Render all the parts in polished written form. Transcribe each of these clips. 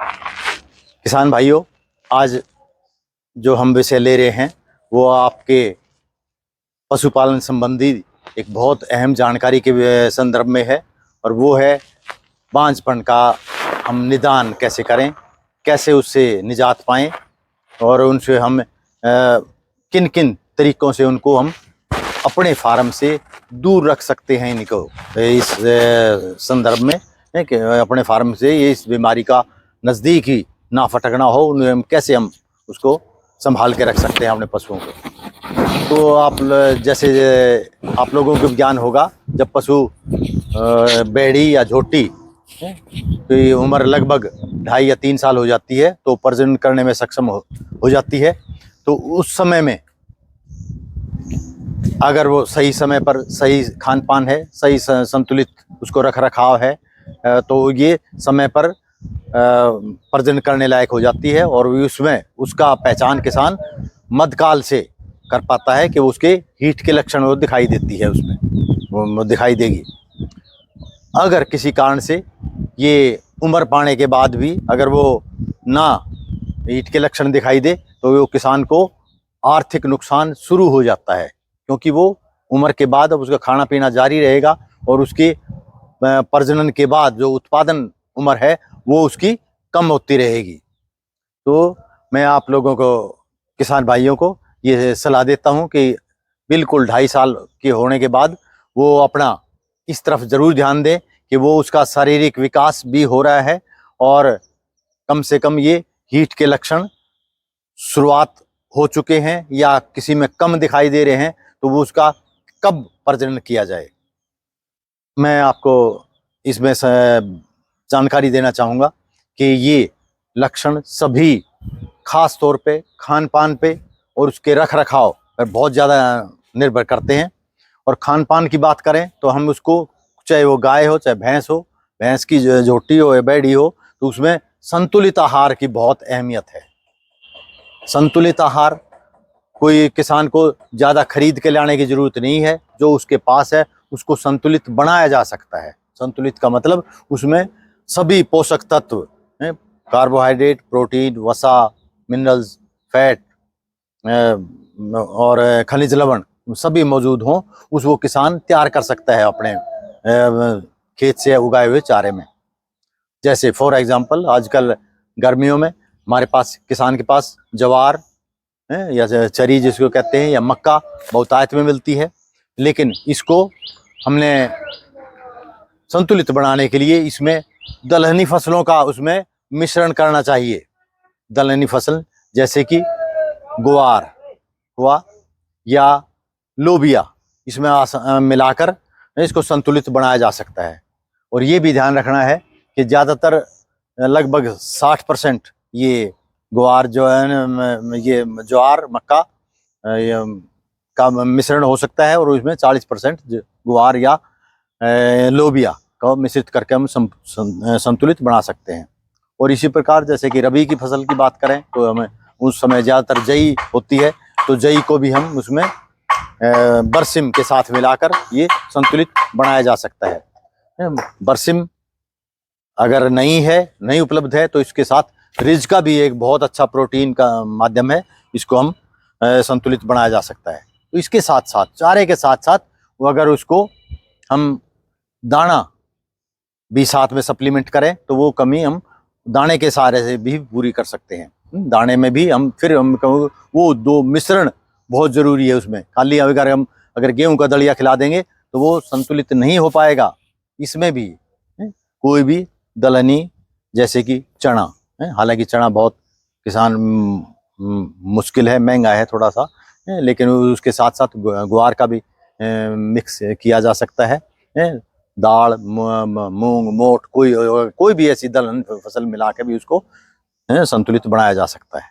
किसान भाइयों, आज जो हम विषय ले रहे हैं वो आपके पशुपालन संबंधी एक बहुत अहम जानकारी के संदर्भ में है, और वो है बांझपन का हम निदान कैसे करें, कैसे उससे निजात पाएं, और उनसे हम किन किन तरीकों से उनको हम अपने फार्म से दूर रख सकते हैं इनको। इस संदर्भ में है कि अपने फार्म से ये इस बीमारी का नज़दीक ही ना फटकना हो, उन्हें कैसे हम उसको संभाल के रख सकते हैं अपने पशुओं को। तो जैसे आप लोगों को ज्ञान होगा, जब पशु बेड़ी या झोटी की उम्र लगभग 2.5 या 3 साल हो जाती है तो प्रजनन करने में सक्षम हो जाती है। तो उस समय में अगर वो सही समय पर सही खान पान है, सही संतुलित उसको रख रखाव है, तो ये समय पर प्रजनन करने लायक हो जाती है, और उसमें उसका पहचान किसान मध्यकाल से कर पाता है कि उसके हीट के लक्षण वो दिखाई देती है, उसमें वो दिखाई देगी। अगर किसी कारण से ये उम्र पाने के बाद भी अगर वो ना हीट के लक्षण दिखाई दे तो वो किसान को आर्थिक नुकसान शुरू हो जाता है, क्योंकि वो उम्र के बाद अब उसका खाना पीना जारी रहेगा और उसके प्रजनन के बाद जो उत्पादन उम्र है वो उसकी कम होती रहेगी। तो मैं आप लोगों को, किसान भाइयों को, ये सलाह देता हूं कि बिल्कुल 2.5 साल के होने के बाद वो अपना इस तरफ जरूर ध्यान दें कि वो उसका शारीरिक विकास भी हो रहा है, और कम से कम ये हीट के लक्षण शुरुआत हो चुके हैं या किसी में कम दिखाई दे रहे हैं, तो वो उसका कब प्रजनन किया जाए। मैं आपको इसमें जानकारी देना चाहूँगा कि ये लक्षण सभी खास तौर पे खान पान पे और उसके रख रखाव पर बहुत ज़्यादा निर्भर करते हैं। और खान पान की बात करें तो हम उसको, चाहे वो गाय हो चाहे भैंस हो, भैंस की झोटी हो या बैड़ी हो, तो उसमें संतुलित आहार की बहुत अहमियत है। संतुलित आहार कोई किसान को ज़्यादा खरीद के लाने की ज़रूरत नहीं है, जो उसके पास है उसको संतुलित बनाया जा सकता है। संतुलित का मतलब उसमें सभी पोषक तत्व, कार्बोहाइड्रेट, प्रोटीन, वसा, मिनरल्स, फैट और खनिज लवण सभी मौजूद हों, वो किसान तैयार कर सकता है अपने खेत से उगाए हुए चारे में। जैसे फॉर एग्जांपल आजकल गर्मियों में हमारे पास, किसान के पास जवार या चरी जिसको कहते हैं, या मक्का बहुतायत में मिलती है, लेकिन इसको हमने संतुलित बनाने के लिए इसमें दलहनी फसलों का उसमें मिश्रण करना चाहिए। दलहनी फसल जैसे कि ग्वार हुआ या लोबिया, इसमें मिलाकर इसको संतुलित बनाया जा सकता है। और ये भी ध्यान रखना है कि ज़्यादातर लगभग 60% ये ग्वार जो है, ये ज्वार मक्का का मिश्रण हो सकता है, और उसमें 40% ग्वार या लोबिया का मिश्रित करके हम संतुलित बना सकते हैं। और इसी प्रकार जैसे कि रबी की फसल की बात करें तो हमें उस समय ज़्यादातर जई होती है, तो जई को भी हम उसमें बरसिम के साथ मिलाकर ये संतुलित बनाया जा सकता है। बरसिम अगर नहीं उपलब्ध है तो इसके साथ रिज का भी एक बहुत अच्छा प्रोटीन का माध्यम है, इसको हम संतुलित बनाया जा सकता है। तो इसके साथ साथ, चारे के साथ साथ, वो अगर उसको हम दाना भी साथ में सप्लीमेंट करें तो वो कमी हम दाने के सहारे से भी पूरी कर सकते हैं। दाने में भी हम वो दो मिश्रण बहुत ज़रूरी है उसमें। खाली अगर गेहूं का दलिया खिला देंगे तो वो संतुलित नहीं हो पाएगा। इसमें भी कोई भी दलहनी जैसे कि चना, हालांकि चना बहुत किसान मुश्किल है, महंगा है थोड़ा सा, लेकिन उसके साथ साथ ग्वार का भी मिक्स किया जा सकता है। दाल, मूंग, मोठ, कोई भी ऐसी दलहन फसल मिला के भी उसको संतुलित बनाया जा सकता है।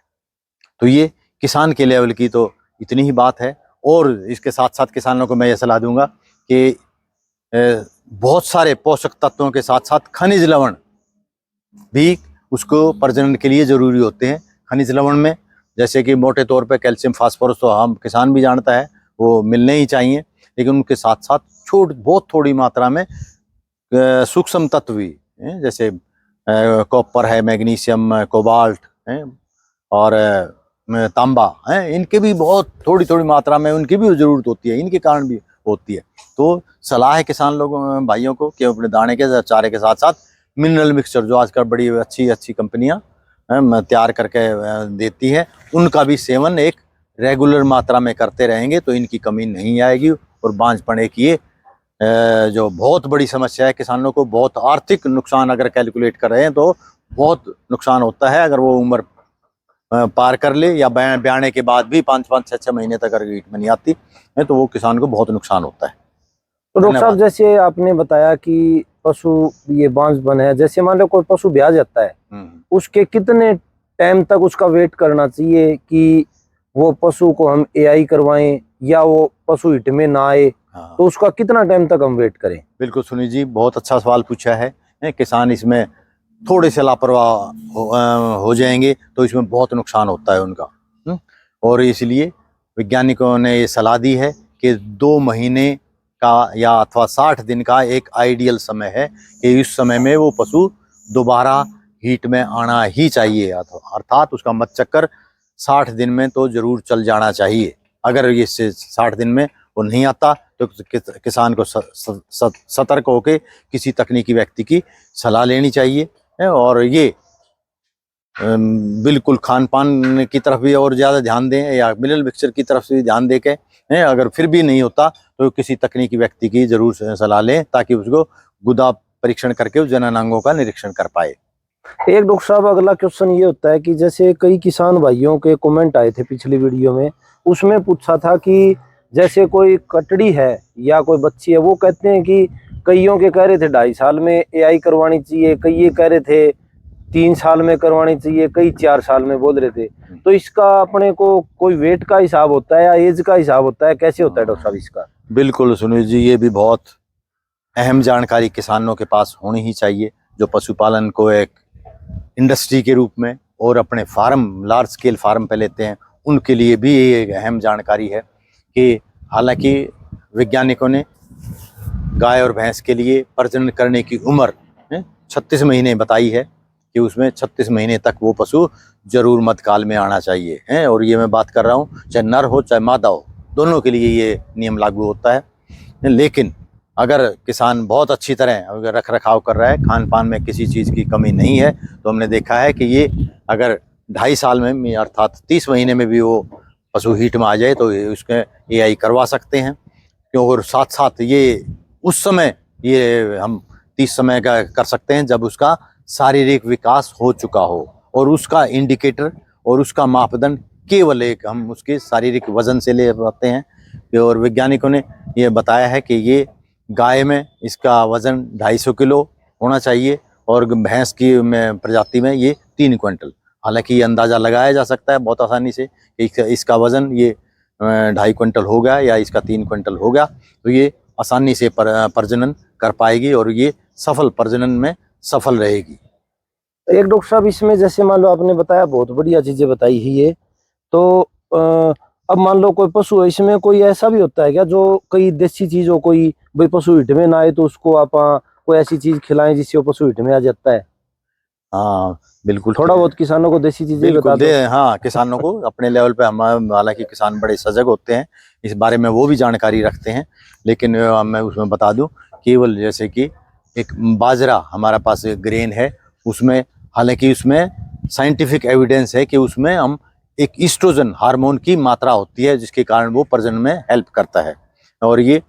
तो ये किसान के लेवल की तो इतनी ही बात है। और इसके साथ साथ किसानों को मैं ये सलाह दूंगा कि बहुत सारे पोषक तत्वों के साथ साथ खनिज लवण भी उसको प्रजनन के लिए जरूरी होते हैं। खनिज लवण में जैसे कि मोटे तौर पे कैल्शियम, फास्फोरस तो हम किसान भी जानता है वो मिलने ही चाहिए, लेकिन उनके साथ साथ बहुत थोड़ी मात्रा में सूक्ष्म तत्व भी, जैसे कॉपर है, मैग्नीशियम, कोबाल्ट है और तांबा है, इनके भी बहुत थोड़ी थोड़ी मात्रा में उनकी भी ज़रूरत होती है, इनके कारण भी होती है। तो सलाह है किसान लोगों भाइयों को कि अपने दाने के चारे के साथ साथ मिनरल मिक्सचर जो आजकल बड़ी अच्छी अच्छी कंपनियां तैयार करके देती है, उनका भी सेवन एक रेगुलर मात्रा में करते रहेंगे तो इनकी कमी नहीं आएगी। और बांझपने की ये जो बहुत बड़ी समस्या है, किसानों को बहुत आर्थिक नुकसान अगर कैलकुलेट कर रहे हैं तो बहुत नुकसान होता है अगर वो उम्र पार कर ले या ब्याने के बाद भी 5-5, 6-6 महीने तक अगर ईट में नहीं आती है तो वो किसान को बहुत नुकसान होता है। तो डॉक्टर साहब, जैसे आपने बताया कि पशु ये बांझपन है, जैसे मान लो कोई पशु ब्याह जाता है, उसके कितने टाइम तक उसका वेट करना चाहिए कि वो पशु को हम एआई करवाएं या वो पशु हिट में ना आए? हाँ। तो उसका कितना टाइम तक हम वेट करें? बिल्कुल सुनील जी, बहुत अच्छा सवाल पूछा है। किसान इसमें थोड़े से लापरवाह हो जाएंगे तो इसमें बहुत नुकसान होता है उनका। और इसलिए वैज्ञानिकों ने ये सलाह दी है कि 2 महीने का या अथवा 60 दिन का एक आइडियल समय है कि इस समय में वो पशु दोबारा हीट में आना ही चाहिए, अर्थात उसका मत चक्कर 60 दिन में तो जरूर चल जाना चाहिए। अगर ये 60 दिन में वो नहीं आता तो किसान को सतर्क होकर किसी तकनीकी व्यक्ति की सलाह लेनी चाहिए। और ये बिल्कुल खान पान की तरफ भी और ज़्यादा ध्यान दें या मिनरल मिक्सचर की तरफ से भी ध्यान देके, अगर फिर भी नहीं होता तो किसी तकनीकी व्यक्ति की जरूर सलाह लें ताकि उसको गुदा परीक्षण करके उस जननांगों का निरीक्षण कर पाए। एक डॉक्टर साहब, अगला क्वेश्चन ये होता है कि जैसे कई किसान भाइयों के कमेंट आए थे पिछली वीडियो में, उसमें पूछा था कि जैसे कोई कटड़ी है या कोई बच्ची है, वो कहते हैं कि कईयों के कह रहे थे 2.5 साल में एआई करवानी चाहिए, कई ये कह रहे थे 3 साल में करवानी चाहिए, कई 4 साल में बोल रहे थे। तो इसका अपने को कोई वेट का हिसाब होता है या एज का हिसाब होता है, कैसे होता है डॉक्टर साहब इसका? बिल्कुल सुनील जी, ये भी बहुत अहम जानकारी किसानों के पास होनी ही चाहिए जो पशुपालन को एक इंडस्ट्री के रूप में और अपने फार्म, लार्ज स्केल फार्म पे लेते हैं, उनके लिए भी ये एक अहम जानकारी है कि हालांकि वैज्ञानिकों ने गाय और भैंस के लिए प्रजनन करने की उम्र 36 महीने बताई है कि उसमें 36 महीने तक वो पशु जरूर मध्यकाल में आना चाहिए है। और ये मैं बात कर रहा हूँ चाहे नर हो चाहे मादा हो, दोनों के लिए ये नियम लागू होता है। लेकिन अगर किसान बहुत अच्छी तरह अगर रख रखाव कर रहा है, खान पान में किसी चीज़ की कमी नहीं है, तो हमने देखा है कि ये अगर 2.5 साल में अर्थात 30 महीने में भी वो पशु हीट में आ जाए तो उसके एआई करवा सकते हैं। क्यों? और साथ साथ ये उस समय ये हम 30 समय का कर सकते हैं जब उसका शारीरिक विकास हो चुका हो और उसका इंडिकेटर और उसका मापदंड केवल एक हम उसके शारीरिक वजन से ले पाते हैं। और वैज्ञानिकों ने ये बताया है कि ये गाय में इसका वजन 250 किलो होना चाहिए और भैंस की प्रजाति में ये 3 क्विंटल। हालांकि ये अंदाज़ा लगाया जा सकता है बहुत आसानी से कि इसका वजन ये 2.5 क्विंटल हो गया या इसका 3 क्विंटल हो गया, तो ये आसानी से प्रजनन कर पाएगी और ये सफल प्रजनन में सफल रहेगी। एक डॉक्टर साहब, इसमें जैसे मान लो आपने बताया, बहुत बढ़िया चीजें बताई है ये, तो अब मान लो कोई पशु है, इसमें कोई ऐसा भी होता है क्या जो कई देसी चीज हो, कोई भाई पशु हिट में ना आए तो उसको आप कोई ऐसी चीज खिलाएं जिससे वो पशु हिट में आ जाता है? हाँ बिल्कुल, थोड़ा बहुत किसानों को देसी चीजें बता दो। हाँ, किसानों को अपने लेवल पे हम, हालांकि किसान बड़े सजग होते हैं इस बारे में, वो भी जानकारी रखते हैं, लेकिन मैं उसमें बता दूं केवल जैसे कि एक बाजरा हमारा पास ग्रेन है, उसमें हालांकि उसमें साइंटिफिक एविडेंस है कि उसमें हम एक ईस्ट्रोजन हार्मोन की मात्रा होती है जिसके कारण वो प्रजनन में हेल्प करता है। और ये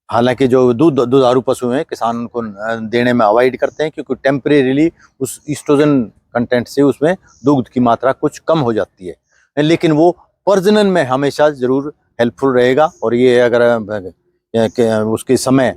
हालांकि जो दुधारू पशु हैं किसान उनको देने में अवॉइड करते हैं क्योंकि टेम्परेरीली उस ईस्ट्रोजन कंटेंट से उसमें दूध की मात्रा कुछ कम हो जाती है, लेकिन वो प्रजनन में हमेशा जरूर हेल्पफुल रहेगा। और ये अगर उसके समय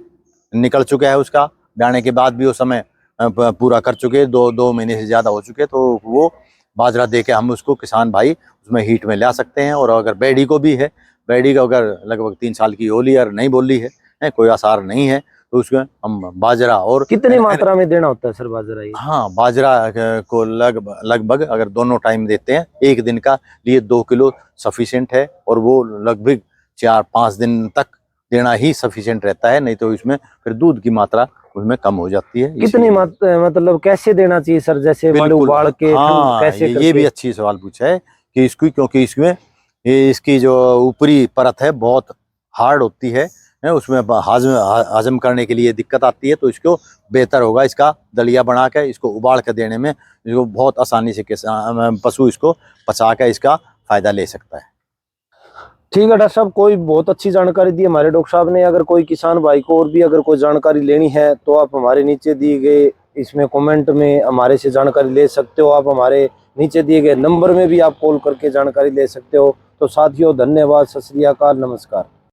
निकल चुका है, उसका ब्याने के बाद भी वो समय पूरा कर चुके, 2 महीने से ज़्यादा हो चुके, तो वो बाजरा दे के हम उसको किसान भाई उसमें हीट में ला सकते हैं। और अगर बैडी को भी है, बैडी का अगर लगभग 3 साल की होली और नहीं बोली है, कोई आसार नहीं है, तो उसमें हम बाजरा और कितनी मात्रा में देना होता है सर बाजरा ये? हाँ, बाजरा को लगभग अगर दोनों टाइम देते हैं, एक दिन का लिए 2 किलो सफिशिएंट है और वो लगभग 4-5 दिन तक देना ही सफिशिएंट रहता है, नहीं तो इसमें फिर दूध की मात्रा उसमें कम हो जाती है। कितनी मतलब कैसे देना चाहिए सर, जैसे मान लो बिल्कुल, उबाल के हाँ, कैसे ये भी अच्छी सवाल पूछा है कि इसकी, क्योंकि इसमें ये इसकी जो ऊपरी परत है बहुत हार्ड होती है, उसमें हजम करने के लिए दिक्कत आती है, तो इसको बेहतर होगा इसका दलिया बना के इसको उबाल कर देने में, इसको बहुत आसानी से पशु इसको पचा के इसका फायदा ले सकता है। ठीक है डॉक्टर साहब, कोई बहुत अच्छी जानकारी दी हमारे डॉक्टर साहब ने। अगर कोई किसान भाई को और भी अगर कोई जानकारी लेनी है तो आप हमारे नीचे दिए गए इसमें कमेंट में हमारे से जानकारी ले सकते हो। आप हमारे नीचे दिए गए नंबर में भी आप कॉल करके जानकारी ले सकते हो। तो साथियों धन्यवाद, सत श्री अकाल, नमस्कार।